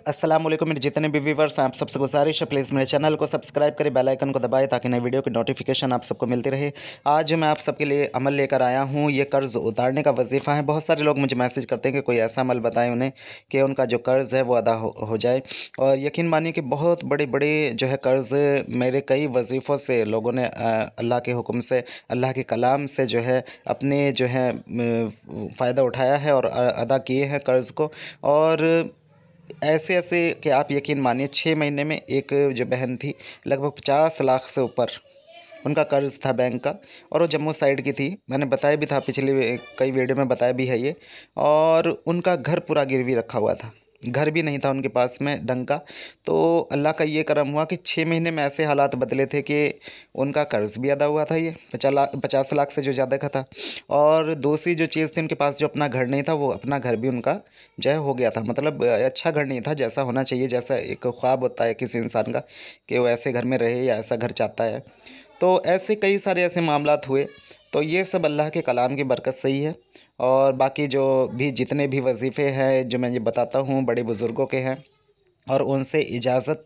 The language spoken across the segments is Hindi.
अस्सलाम वालेकुम मेरे जितने भी व्यूवर्स हैं, आप सबसे गुजारिश है प्लीज़ मेरे चैनल को सब्सक्राइब करें, बेल आइकन को दबाएं ताकि नई वीडियो की नोटिफिकेशन आप सबको मिलती रहे। आज मैं आप सबके लिए अमल लेकर आया हूँ, ये कर्ज़ उतारने का वजीफ़ा है। बहुत सारे लोग मुझे मैसेज करते हैं कि कोई ऐसा अमल बताएं उन्हें कि उनका जो कर्ज़ है वो अदा हो जाए। और यकीन मानिए कि बहुत बड़े बड़े जो है कर्ज़ मेरे कई वजीफ़ों से लोगों ने अल्लाह के हुक्म से, अल्लाह के कलाम से जो है अपने जो है फ़ायदा उठाया है और अदा किए हैं कर्ज़ को। और ऐसे ऐसे कि आप यकीन मानिए 6 महीने में एक जो बहन थी, लगभग 50 लाख से ऊपर उनका कर्ज़ था बैंक का। और वो जम्मू साइड की थी, मैंने बताया भी था पिछले कई वीडियो में बताया भी है ये। और उनका घर पूरा गिरवी रखा हुआ था, घर भी नहीं था उनके पास में ढंग का। तो अल्लाह का ये करम हुआ कि 6 महीने में ऐसे हालात बदले थे कि उनका कर्ज़ भी अदा हुआ था, ये 50 लाख से जो ज़्यादा का था। और दूसरी जो चीज़ थी, उनके पास जो अपना घर नहीं था, वो अपना घर भी उनका जो है हो गया था। मतलब अच्छा घर नहीं था जैसा होना चाहिए, जैसा एक ख्वाब होता है किसी इंसान का कि वो ऐसे घर में रहे या ऐसा घर चाहता है। तो ऐसे कई सारे ऐसे मामलात हुए। तो ये सब अल्लाह के कलाम की बरकत से ही है। और बाकी जो भी जितने भी वजीफ़े हैं जो मैं ये बताता हूँ, बड़े बुज़ुर्गों के हैं और उनसे इजाज़त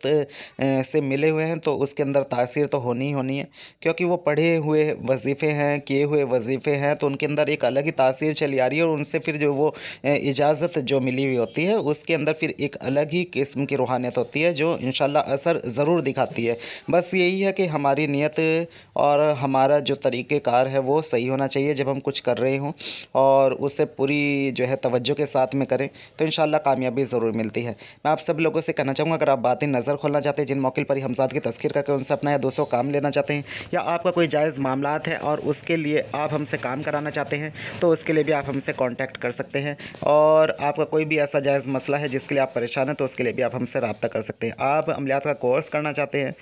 से मिले हुए हैं, तो उसके अंदर तासीर तो होनी ही होनी है। क्योंकि वो पढ़े हुए वजीफ़े हैं, किए हुए वजीफ़े हैं, तो उनके अंदर एक अलग ही तासीर चली आ रही है। और उनसे फिर जो वो इजाज़त जो मिली हुई होती है, उसके अंदर फिर एक अलग ही किस्म की रूहानियत होती है जो इंशाल्लाह असर ज़रूर दिखाती है। बस यही है कि हमारी नीयत और हमारा जो तरीक़ेकार है वो सही होना चाहिए जब हम कुछ कर रहे हों, और उसे पूरी जो है तवज्जो के साथ में करें, तो इंशाल्लाह कामयाबी ज़रूर मिलती है। मैं आप सब लोगों से कहना चाहूँगा, अगर आप बातें नज़र खोलना चाहते हैं, जिन मौके पर हमज़ाद की तज़किर करके उनसे अपना या दूसरों काम लेना चाहते हैं, या आपका कोई जायज़ मामलात है और उसके लिए आप हमसे काम कराना चाहते हैं, तो उसके लिए भी आप हमसे कांटेक्ट कर सकते हैं। और आपका कोई भी ऐसा जायज़ मसला है जिसके लिए आप परेशान हैं, तो उसके लिए भी आप हमसे रब्ता कर सकते हैं। आप अमलियात का कोर्स करना चाहते हैं,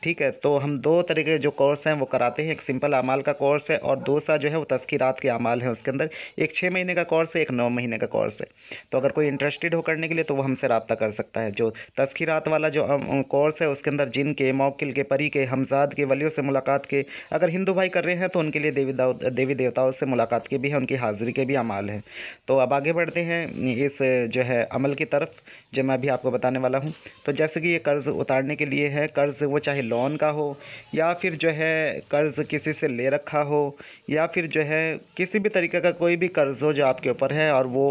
ठीक है, तो हम दो तरीके के जो कोर्स हैं वो कराते हैं। एक सिंपल अमाल का कोर्स है और दूसरा जो है वो तज़किरात के अमाल है। उसके अंदर एक 6 महीने का कोर्स है, एक 9 महीने का कोर्स है। तो अगर कोई इंटरेस्टेड हो करने के लिए, तो वो हमसे रब्ता कर सकता है। जो तज़किरात वाला जो कोर्स है, उसके अंदर जिन के, मौकिल के, परी के, हमज़ाद के, वलियों से मुलाकात के, अगर हिंदू भाई कर रहे हैं तो उनके लिए देवी देवताओं से मुलाकात के भी हैं, उनकी हाज़िरी के भी अमाल हैं। तो अब आगे बढ़ते हैं इस जो है अमल की तरफ, जो मैं अभी आपको बताने वाला हूँ। तो जैसे कि ये कर्ज़ उतारने के लिए है, कर्ज़ वो चाहे लोन का हो, या फिर जो है कर्ज़ किसी से ले रखा हो, या फिर जो है किसी भी तरीके का कोई भी कर्ज़ हो जो आपके ऊपर है और वो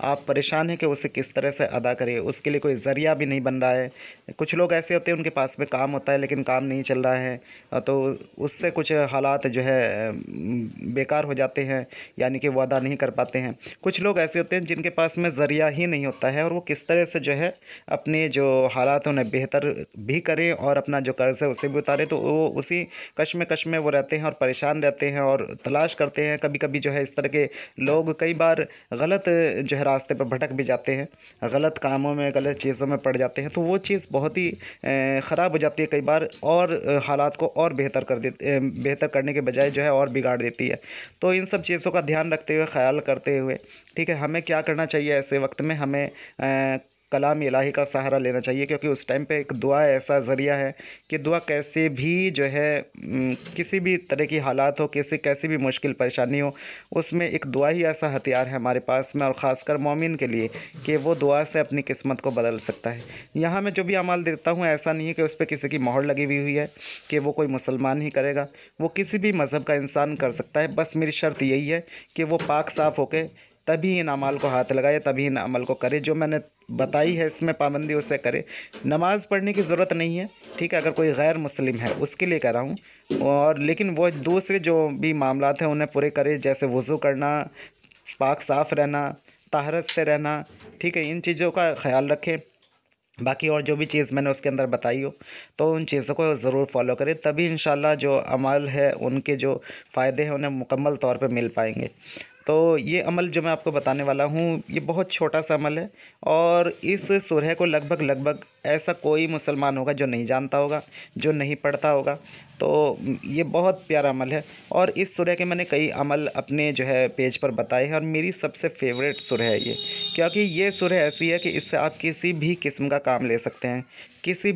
आप परेशान हैं कि उसे किस तरह से अदा करें, उसके लिए कोई ज़रिया भी नहीं बन रहा है। कुछ लोग ऐसे होते हैं, उनके पास में काम होता है लेकिन काम नहीं चल रहा है, तो उससे कुछ हालात जो है बेकार हो जाते हैं, यानी कि वो अदा नहीं कर पाते हैं। कुछ लोग ऐसे होते हैं जिनके पास में ज़रिया ही नहीं होता है, और वो किस तरह से जो है अपने जो हालात हैं उन्हें बेहतर भी करें और अपना जो कर्ज़ है उसे भी उतारें, तो वो उसी कश्मकश में वो रहते हैं और परेशान रहते हैं और तलाश करते हैं। कभी कभी जो है इस तरह के लोग कई बार गलत जो है रास्ते पर भटक भी जाते हैं, गलत कामों में, गलत चीज़ों में पड़ जाते हैं, तो वो चीज़ बहुत ही ख़राब हो जाती है कई बार, और हालात को और बेहतर करने के बजाय जो है और बिगाड़ देती है। तो इन सब चीज़ों का ध्यान रखते हुए, ख़याल करते हुए, ठीक है, हमें क्या करना चाहिए ऐसे वक्त में, हमें कलाम इलाही का सहारा लेना चाहिए। क्योंकि उस टाइम पे एक दुआ ऐसा ज़रिया है कि दुआ कैसे भी जो है किसी भी तरह की हालात हो, कैसी भी मुश्किल परेशानी हो, उसमें एक दुआ ही ऐसा हथियार है हमारे पास में, और ख़ासकर मोमिन के लिए, कि वो दुआ से अपनी किस्मत को बदल सकता है। यहाँ मैं जो भी अमाल देता हूँ, ऐसा नहीं है कि उस पर किसी की मोहर लगी हुई है कि वो कोई मुसलमान ही करेगा, वो किसी भी मज़हब का इंसान कर सकता है। बस मेरी शर्त यही है कि वो पाक साफ़ होके तभी इन अमाल को हाथ लगाए, तभी इन अमल को करे जो मैंने बताई है, इसमें पाबंदी उसे करे। नमाज़ पढ़ने की ज़रूरत नहीं है, ठीक है, अगर कोई गैर मुस्लिम है उसके लिए कह रहा हूँ। और लेकिन वो दूसरे जो भी मामलात हैं उन्हें पूरे करे, जैसे वज़ू करना, पाक साफ़ रहना, ताहरत से रहना, ठीक है, इन चीज़ों का ख़याल रखें। बाकी और जो भी चीज़ मैंने उसके अंदर बताई हो, तो उन चीज़ों को ज़रूर फॉलो करें, तभी इंशाल्लाह जो अमाल है उनके जो फ़ायदे हैं उन्हें मुकम्मल तौर पे मिल पाएंगे। तो ये अमल जो मैं आपको बताने वाला हूँ, ये बहुत छोटा सा अमल है, और इस सूरह को लगभग लगभग ऐसा कोई मुसलमान होगा जो नहीं जानता होगा, जो नहीं पढ़ता होगा। तो ये बहुत प्यारा अमल है, और इस सूरह के मैंने कई अमल अपने जो है पेज पर बताए हैं, और मेरी सबसे फेवरेट सूरह है ये। क्योंकि ये सूरह ऐसी है कि इससे आप किसी भी किस्म का काम ले सकते हैं, किसी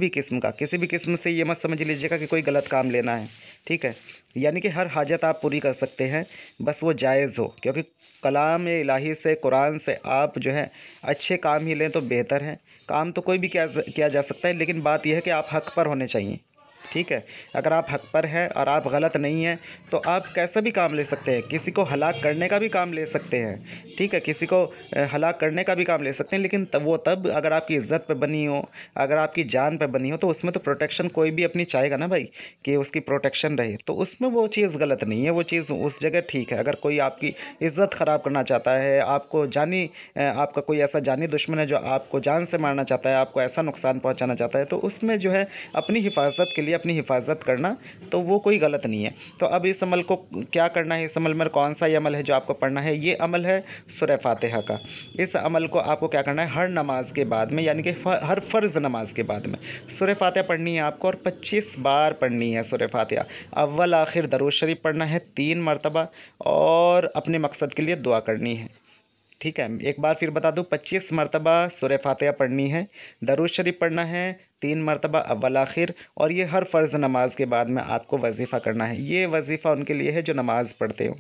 भी किस्म से ये मत समझ लीजिएगा कि कोई गलत काम लेना है, ठीक है। यानी कि हर हाजत आप पूरी कर सकते हैं, बस वो जायज़ हो, क्योंकि कलाम इलाही से, कुरान से आप जो है अच्छे काम ही लें तो बेहतर है। काम तो कोई भी किया जा सकता है, लेकिन बात यह है कि आप हक़ पर होने चाहिए, ठीक है। अगर आप हक़ पर हैं और आप गलत नहीं हैं तो आप कैसा भी काम ले सकते हैं, किसी को हलाक करने का भी काम ले सकते हैं, ठीक है। किसी को हलाक करने का भी काम ले सकते हैं, लेकिन तब अगर आपकी इज़्ज़त पे बनी हो, अगर आपकी जान पे बनी हो, तो उसमें तो प्रोटेक्शन कोई भी अपनी चाहेगा ना भाई, कि उसकी प्रोटेक्शन रहे। तो उसमें वो चीज़ गलत नहीं है, वो चीज़ उस जगह ठीक है। अगर कोई आपकी इज़्ज़त ख़राब करना चाहता है, आपको आपका कोई ऐसा जानी दुश्मन है जो आपको जान से मारना चाहता है, आपको ऐसा नुकसान पहुँचाना चाहता है, तो उसमें जो है अपनी हिफाजत के लिए अपनी हिफाजत करना, तो वो कोई गलत नहीं है। तो अब इस अमल को क्या करना है, इस अमल में कौन सा ये अमल है जो आपको पढ़ना है, ये अमल है सूरह फातिहा का। इस अमल को आपको क्या करना है, हर नमाज के बाद में, यानी कि हर फ़र्ज़ नमाज के बाद में सूरह फातिहा पढ़नी है आपको, और 25 बार पढ़नी है सूरह फातिहा। अव्वल आखिर दरूद शरीफ पढ़ना है 3 मरतबा, और अपने मकसद के लिए दुआ करनी है, ठीक है। एक बार फिर बता दूँ, 25 मरतबा सूरह फातिहा पढ़नी है, दरूद शरीफ पढ़ना है 3 मरतबा अव्वल आखिर, और ये हर फ़र्ज़ नमाज के बाद में आपको वजीफ़ा करना है। ये वजीफ़ा उनके लिए है जो नमाज़ पढ़ते हो।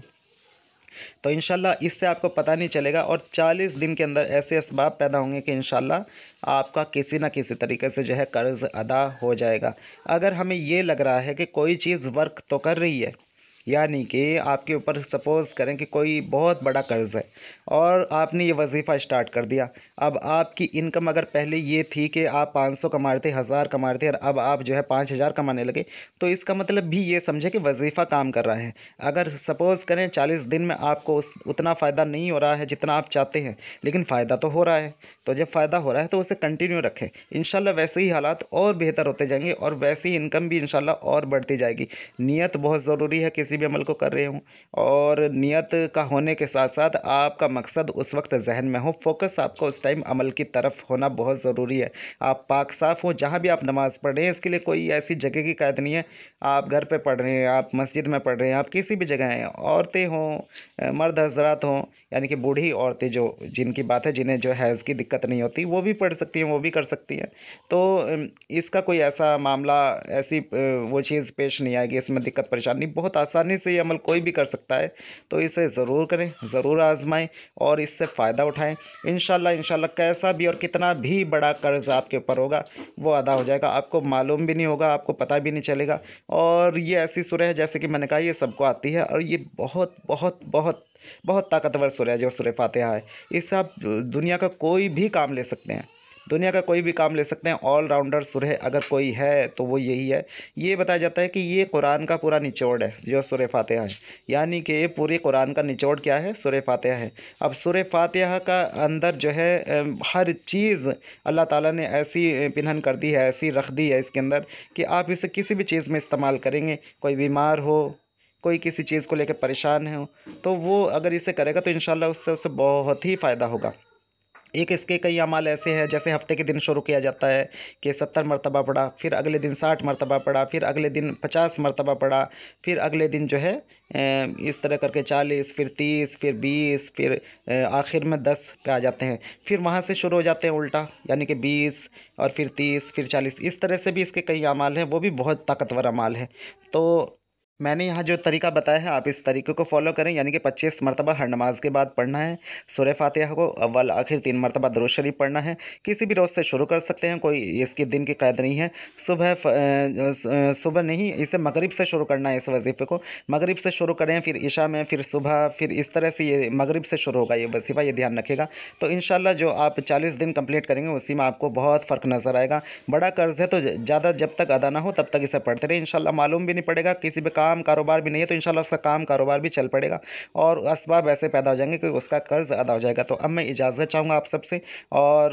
तो इंशाल्लाह इससे आपको पता नहीं चलेगा, और 40 दिन के अंदर ऐसे असबाब पैदा होंगे कि इंशाल्लाह आपका किसी न किसी तरीके से जो है कर्ज़ अदा हो जाएगा। अगर हमें ये लग रहा है कि कोई चीज़ वर्क तो कर रही है, यानी कि आपके ऊपर सपोज़ करें कि कोई बहुत बड़ा कर्ज़ है और आपने ये वजीफ़ा स्टार्ट कर दिया। अब आपकी इनकम अगर पहले ये थी कि आप 500 कमा रहे थे, 1000 कमा रहे थे, और अब आप जो है 5000 कमाने लगे, तो इसका मतलब भी ये समझे कि वजीफ़ा काम कर रहा है। अगर सपोज़ करें 40 दिन में आपको उतना फ़ायदा नहीं हो रहा है जितना आप चाहते हैं, लेकिन फ़ायदा तो हो रहा है, तो जब फ़ायदा हो रहा है तो उसे कंटिन्यू रखें। इंशाल्लाह वैसे ही हालात और बेहतर होते जाएंगे, और वैसे ही इनकम भी इंशाल्लाह और बढ़ती जाएगी। नीयत बहुत ज़रूरी है किसी भी अमल को कर रहे हों, और नियत का होने के साथ साथ आपका मकसद उस वक्त जहन में हो, फोकस आपका उस टाइम अमल की तरफ होना बहुत ज़रूरी है। आप पाक साफ़ हो, जहाँ भी आप नमाज़ पढ़ रहे हैं, इसके लिए कोई ऐसी जगह की कैद नहीं है। आप घर पे पढ़ रहे हैं, आप मस्जिद में पढ़ रहे हैं, आप किसी भी जगह हैं, औरतें हों, मर्द हजरात हों, यानी कि बूढ़ी औरतें जो जिनकी बात है, जिन्हें जो हैज़ की दिक्कत नहीं होती, वो भी पढ़ सकती हैं, वो भी कर सकती हैं। तो इसका कोई ऐसा मामला, ऐसी वो चीज़ पेश नहीं आएगी, इसमें दिक्कत परेशानी, बहुत आसानी से ये अमल कोई भी कर सकता है। तो इसे ज़रूर करें, ज़रूर आजमाएं और इससे फ़ायदा उठाएं। इंशाल्लाह कैसा भी और कितना भी बड़ा कर्ज़ आपके ऊपर होगा, वो अदा हो जाएगा, आपको मालूम भी नहीं होगा, आपको पता भी नहीं चलेगा। और ये ऐसी सूरह है, जैसे कि मैंने कहा, ये सबको आती है, और ये बहुत बहुत बहुत बहुत ताकतवर सूरह है जो सूरह फातिहा है। इससे आप दुनिया का कोई भी काम ले सकते हैं, दुनिया का कोई भी काम ले सकते हैं। ऑलराउंडर सूरह अगर कोई है तो वो यही है। ये बताया जाता है कि ये कुरान का पूरा निचोड़ है जो सूरह फातिहा है, यानी कि पूरे कुरान का निचोड़ क्या है, सूरह फातिहा है। अब सूरह फातिहा का अंदर जो है हर चीज़ अल्लाह ताला ने ऐसी पिन्हन कर दी है, ऐसी रख दी है इसके अंदर, कि आप इसे किसी भी चीज़ में इस्तेमाल करेंगे। कोई बीमार हो, कोई किसी चीज़ को लेकर परेशान हो, तो वो अगर इसे करेगा तो इंशाल्लाह उससे उसे बहुत ही फ़ायदा होगा। एक इसके कई अमाल ऐसे हैं, जैसे हफ्ते के दिन शुरू किया जाता है कि 70 मरतबा पढ़ा, फिर अगले दिन 60 मरतबा पढ़ा, फिर अगले दिन 50 मरतबा पढ़ा, फिर अगले दिन जो है इस तरह करके 40, फिर 30, फिर 20, फिर आखिर में 10 पे आ जाते हैं। फिर वहाँ से शुरू हो जाते हैं उल्टा, यानी कि 20 और फिर 30, फिर 40, इस तरह से भी इसके कई अमाल हैं, वो भी बहुत ताकतवर अमाल है। तो मैंने यहाँ जो तरीका बताया है, आप इस तरीके को फॉलो करें, यानी कि 25 मरतबा हर नमाज के बाद पढ़ना है। सूरह फातिहा को अव्वल आखिर 3 मरतबा दरूद शरीफ पढ़ना है। किसी भी रोज़ से शुरू कर सकते हैं, कोई इसकी दिन की क़ैद नहीं है। सुबह नहीं, इसे मगरिब से शुरू करना है। इस वजीफ़े को मगरिब से शुरू करें, फिर इशा में, फिर सुबह, फिर इस तरह से ये मगरिब से शुरू होगा ये वजीफ़ा, ये ध्यान रखिएगा। तो इंशाल्लाह जो आप 40 दिन कंप्लीट करेंगे, उसी में आपको बहुत फ़र्क नज़र आएगा। बड़ा कर्ज़ है तो ज़्यादा जब तक अदा ना हो तब तक इसे पढ़ते रहें, इंशाल्लाह मालूम भी नहीं पड़ेगा। किसी भी काम कारोबार भी नहीं है तो इंशाल्लाह उसका काम कारोबार भी चल पड़ेगा, और असबाब ऐसे पैदा हो जाएंगे कि उसका कर्ज़ अदा हो जाएगा। तो अब मैं इजाज़त चाहूँगा आप सबसे, और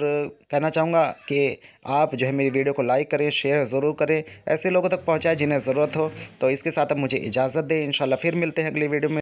कहना चाहूँगा कि आप जो है मेरी वीडियो को लाइक करें, शेयर ज़रूर करें, ऐसे लोगों तक पहुँचाएं जिन्हें ज़रूरत हो। तो इसके साथ अब मुझे इजाज़त दें, इंशाल्लाह फिर मिलते हैं अगली वीडियो में।